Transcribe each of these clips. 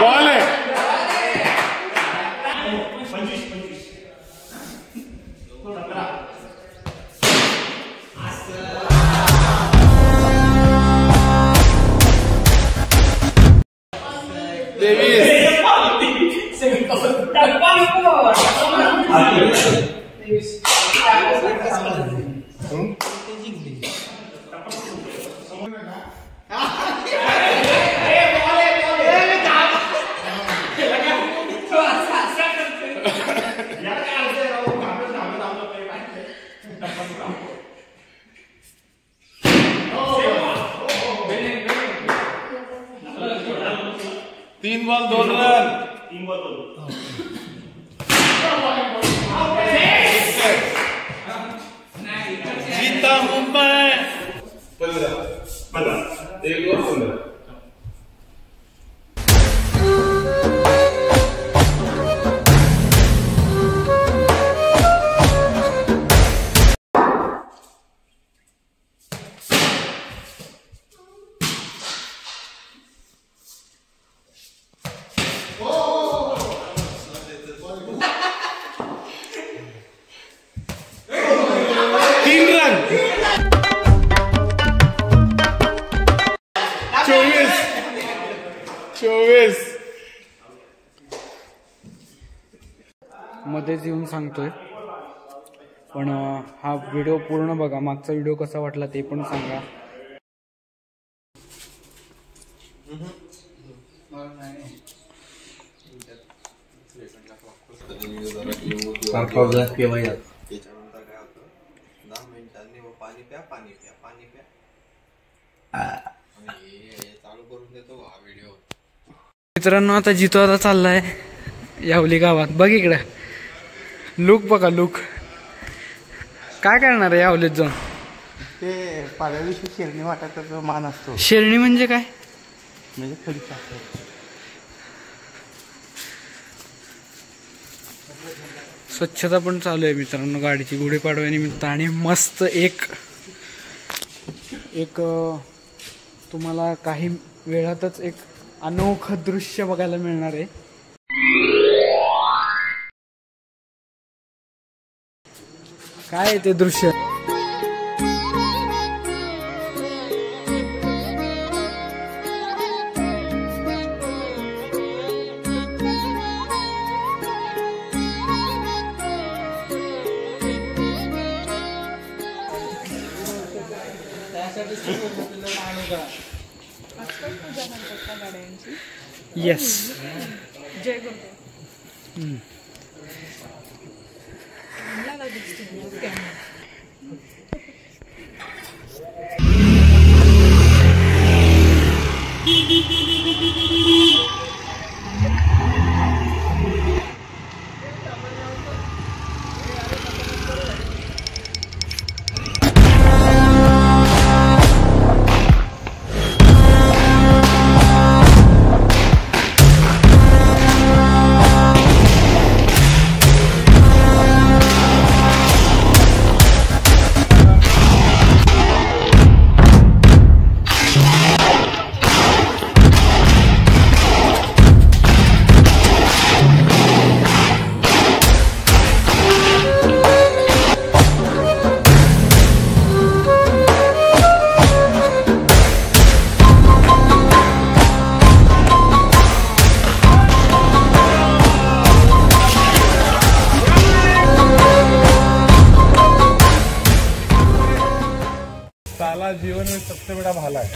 Ball आहे. तीन ball 2 run. जीता मुंबई. 15. मध्येच येऊन सांगतोय, पण हा व्हिडिओ पूर्ण बघा. मागचा व्हिडिओ कसा वाटला ते पण सांगा. मित्रांनो, आता जितो आता चाललाय यावली गावात. बघ इकडे लुक बघा, लुक काय करणार आहे यावलीत जाऊन. ते पाडव्या दिवशी शेरणी वाटायचा मान असतो. शेरणी म्हणजे काय? म्हणजे खडीचा. स्वच्छता पण चालू आहे मित्रांनो गाडीची गुढीपाडव्यानिमित्त. आणि मस्त एक तुम्हाला काही वेळातच एक अनोखं दृश्य बघायला मिळणार आहे. काय आहे ते दृश्य? येस. जय गुरु. साला जीवन में सबसे बड़ा भाला है.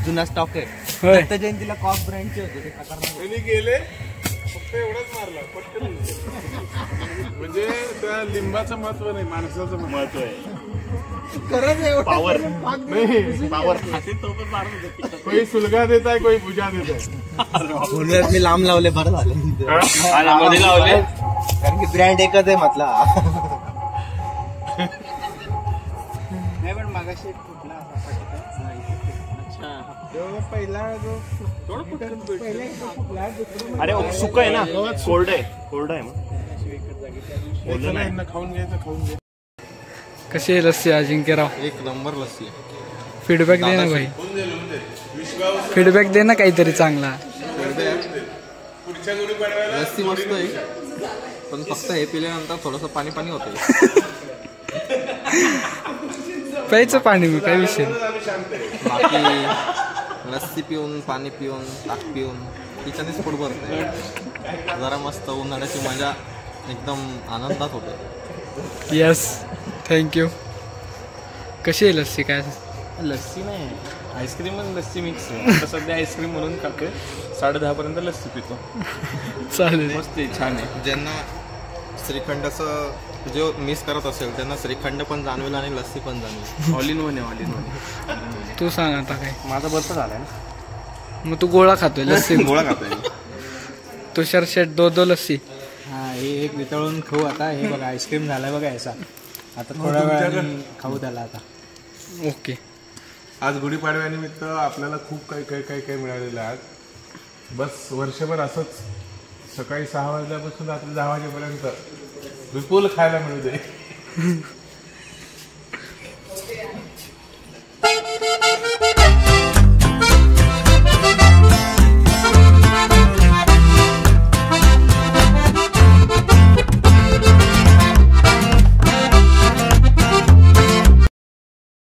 जुना स्टॉक आहे. दत्त जयंतीला कॉक ब्रँडचे होते ते गेले फक्त एवढंच मारलं पटकन. म्हणजे त्या लिंबाचं महत्व नाही, माणसाचं महत्व आहे. पावर पावर कोई सुलगा देत आहे, कोई पूजा देत आहे. मी लांब लावले, बरं झालं लावले कारण की ब्रँड एकच आहे म्हटला. नाही पण मागाशी कुठला पहिला जो अरे सुक आहे ना, कोल्ड आहे मग चला यांना खाऊन घ्यायचं, खाऊन घ्या. कशी आहे लस्सी अजिंक्यराव? एक नंबर लस्सी आहे. फीडबॅक दे ना भाई, फीडबॅक दे ना काहीतरी चांगला. पुढच्या गुढी पाडव्याला लस्सी मस्त आहे, पण फक्त हे पिल्यानंतर थोडंसं पाणी पाणी होतं. प्यायचं पाणी मी काय विषय नाही. आम्ही शांत आहे. बाकी लस्सी पिऊन, पाणी पिऊन, ताक पिऊन तिच्यानेच पोट भरते. जरा मस्त उन्हाळ्याची मजा एकदम आनंदात होते. Yes, thank you. कशी आहे लस्सी? काय लस्सी नाही, आईस्क्रीम आणि लस्सी मिक्स आहे. आता सध्या आईस्क्रीम म्हणून खाते, 10:30 पर्यंत लस्सी पितो. चालेल. मस्त आहे, छान आहे. ज्यांना श्रीखंडाचं जो मिस करत असेल त्यांना श्रीखंड पण जाणवेल आणि लस्सी पण जाणवेल. ऑल इन वन आहे, ऑल इन वन. तू सांग आता काय. माझा बर्थ झालाय ना. मग तू गोळा खातोय लस्सी? गोळा खातोय. तुषार शेट दो लस्सी. हा, हे एक वितळून खाऊ आता. हे बघा आईस्क्रीम झालाय बघा याचा. आता थोड्या वेळाने खाऊ त्याला आता. ओके. आज गुढीपाडव्यानिमित्त आपल्याला खूप काही मिळालेलं आहे. आज बस वर्षभर असंच सकाळी 6 वाजल्यापासून रात्री 10 वाजेपर्यंत विपुल खायला मिळू दे.